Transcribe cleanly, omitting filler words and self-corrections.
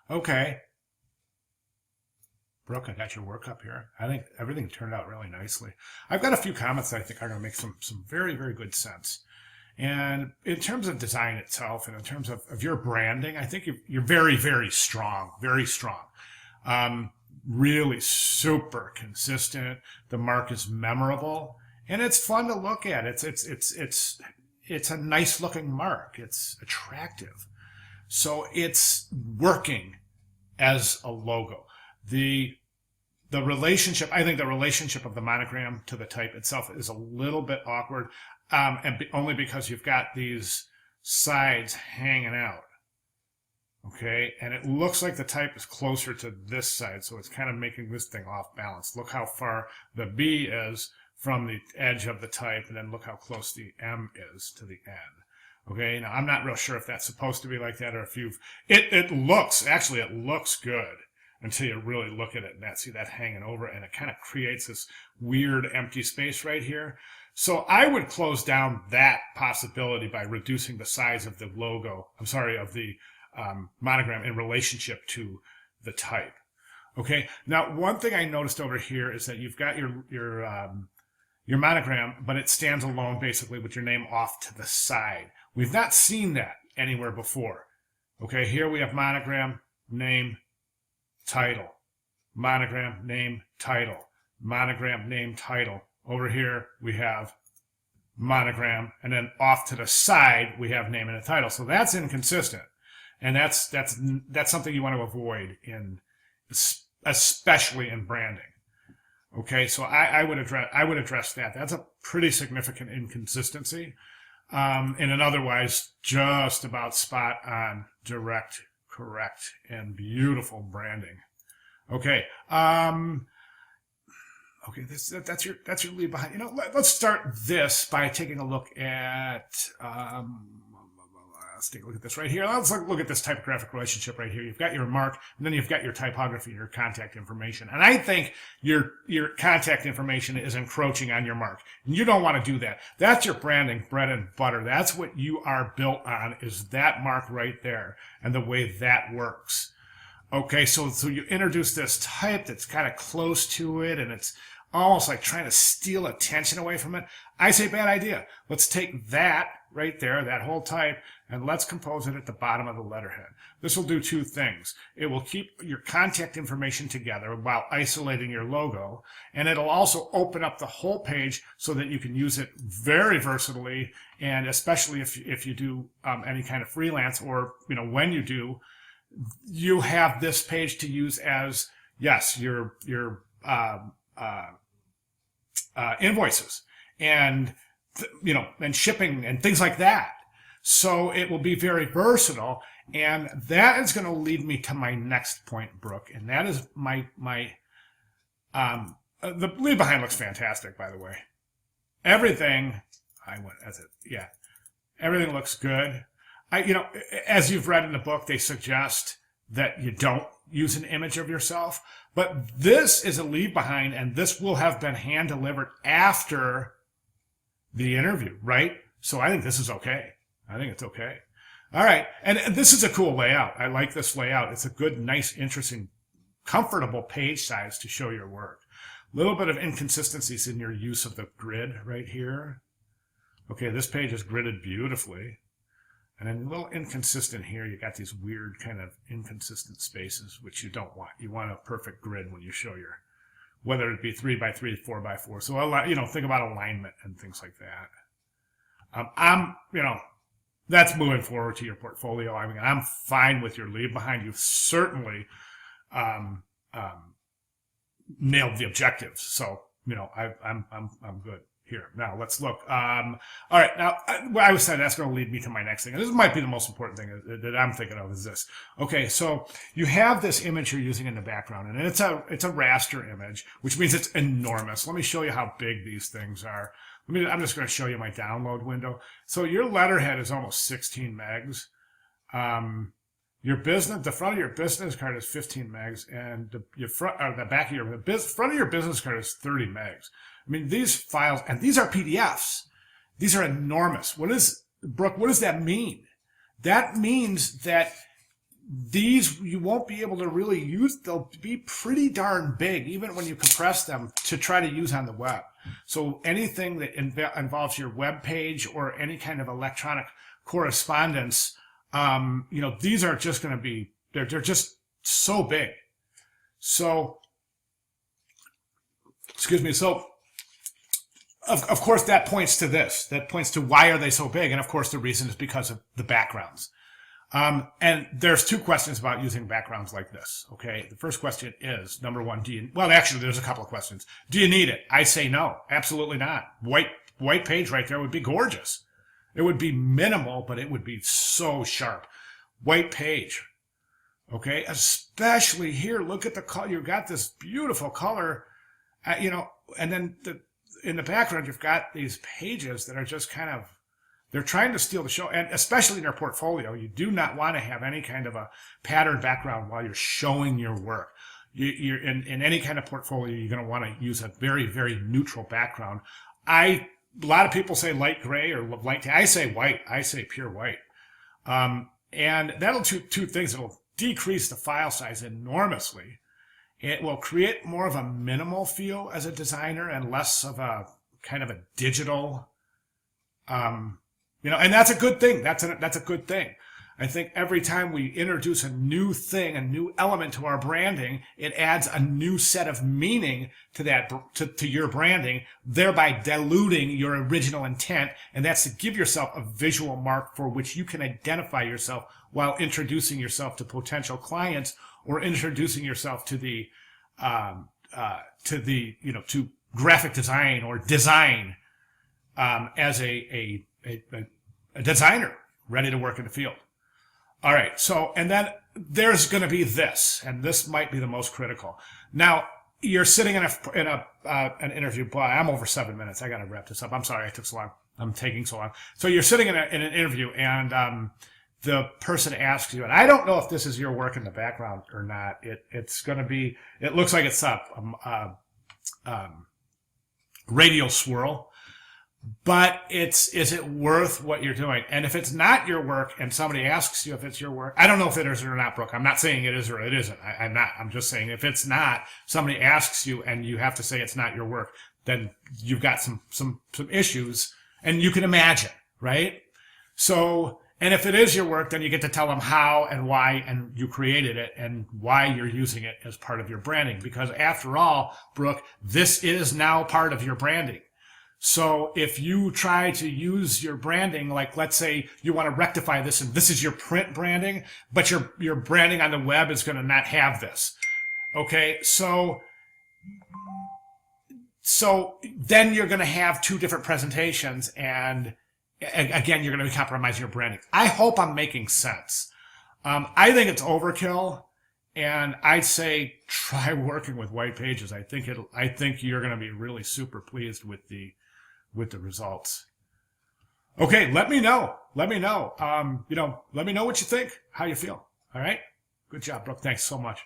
Okay. Brooke, I got your work up here. I think everything turned out really nicely. I've got a few comments that I think are going to make some very, very good sense. And in terms of design itself and in terms of your branding, I think you're very, very strong, very strong. Really super consistent. The mark is memorable and it's fun to look at. It's a nice looking mark. It's attractive. So it's working as a logo. The the relationship, I think the relationship of the monogram to the type itself is a little bit awkward, only because you've got these sides hanging out. Okay, and it looks like the type is closer to this side, so it's kind of making this thing off balance. Look how far the B is from the edge of the type, and then look how close the M is to the N. Okay, now I'm not real sure if that's supposed to be like that or if you've, it looks good until you really look at it and see that hanging over, and it kind of creates this weird empty space right here. So I would close down that possibility by reducing the size of the logo, of the monogram in relationship to the type. Okay, now one thing I noticed over here is that you've got your monogram, but it stands alone basically with your name off to the side. We've not seen that anywhere before. Okay, here we have monogram, name, title, monogram, name, title, monogram, name, title. Over here we have monogram, and then off to the side we have name and a title. So that's inconsistent, and that's something you want to avoid especially in branding. Okay, so I would address that. That's a pretty significant inconsistency in an otherwise just about spot on, direct, correct, and beautiful branding. Okay, okay, that's your lead behind. You know, let's start this by taking a look at. Let's take a look at this right here. Let's look at this typographic relationship right here. You've got your mark, and then you've got your typography, your contact information. And I think your contact information is encroaching on your mark. And you don't want to do that. That's your branding bread and butter. That's what you are built on, is that mark right there and the way that works. Okay, so you introduce this type that's kind of close to it, and it's almost like trying to steal attention away from it. I say bad idea. Let's take that right there, that whole type, and let's compose it at the bottom of the letterhead. This will do two things. It will keep your contact information together while isolating your logo, and it'll also open up the whole page so that you can use it very versatilely, and especially if you do any kind of freelance, or when you do, you have this page to use as, yes, your invoices and and shipping and things like that. So it will be very versatile, and that is going to lead me to my next point, Brooke, and that is my the lead behind looks fantastic, by the way. Everything everything looks good. As you've read in the book, they suggest that you don't use an image of yourself, but this is a leave behind, and this will have been hand delivered after the interview, right? So I think this is okay. I think it's okay. All right, and this is a cool layout. I like this layout. It's a good, nice, interesting, comfortable page size to show your work. A little bit of inconsistencies in your use of the grid right here. Okay, this page is gridded beautifully. And then a little inconsistent here. You got these weird kind of inconsistent spaces, which you don't want. You want a perfect grid when you show your, whether it be 3x3, 4x4. So, think about alignment and things like that. That's moving forward to your portfolio. I mean, I'm fine with your leave behind. You've certainly nailed the objectives. So, I'm good. Here, now let's look. All right, now I was saying that's going to lead me to my next thing. And this might be the most important thing that I'm thinking of is this. Okay, so you have this image you're using in the background, and it's a raster image, which means it's enormous. Let me show you how big these things are. I'm just going to show you my download window. So your letterhead is almost 16 megs. The front of your business card is 15 megs, and the front of your business card is 30 megs. I mean, these files, and these are PDFs. These are enormous. Brooke, what does that mean? That means that these you won't be able to really use. They'll be pretty darn big, even when you compress them, to try to use on the web. So anything that involves your web page or any kind of electronic correspondence, these are just going to be, they're just so big. So, excuse me. So, of course, that points to this. That points to why are they so big? And of course, the reason is because of the backgrounds. And there's two questions about using backgrounds like this. Okay. The first question is, number one, actually, there's a couple of questions. Do you need it? I say no, absolutely not. White page right there would be gorgeous. It would be minimal, but it would be so sharp. White page. Okay. Especially here, look at the color. You've got this beautiful color, and then in the background, you've got these pages that are just kind of, they're trying to steal the show, and especially in your portfolio, you do not want to have any kind of a patterned background while you're showing your work. You're in any kind of portfolio, you're going to want to use a very, very neutral background. A lot of people say light gray or light. I say white. I say pure white. And that'll do two things. It'll decrease the file size enormously. It will create more of a minimal feel as a designer and less of a kind of a digital, and that's a good thing. That's a good thing. I think every time we introduce a new thing, a new element to our branding, it adds a new set of meaning to that, to your branding, thereby diluting your original intent. And that's to give yourself a visual mark for which you can identify yourself while introducing yourself to potential clients or introducing yourself to to graphic design or design, as a designer ready to work in the field. All right. So, and then there's going to be this, and this might be the most critical. Now, you're sitting in an interview. Boy, I'm over 7 minutes. I got to wrap this up. I'm sorry I took so long. I'm taking so long. So you're sitting in an interview, and the person asks you, and I don't know if this is your work in the background or not. It's going to be. It looks like it's radial swirl. But is it worth what you're doing? And if it's not your work and somebody asks you if it's your work, I don't know if it is or not, Brooke. I'm not saying it is or it isn't. I'm not. I'm just saying if it's not, somebody asks you and you have to say it's not your work, then you've got some issues, and you can imagine, right? So, and if it is your work, then you get to tell them how and why and you created it and why you're using it as part of your branding. Because after all, Brooke, this is now part of your branding. So if you try to use your branding, like let's say you want to rectify this and this is your print branding, but your branding on the web is going to not have this. Okay, so then you're going to have two different presentations, and again, you're going to be compromising your branding. I hope I'm making sense. I think it's overkill, and I'd say try working with white pages. I think you're going to be really super pleased with the results. Okay, let me know. Let me know. Let me know what you think, how you feel. All right? Good job, Brooke. Thanks so much.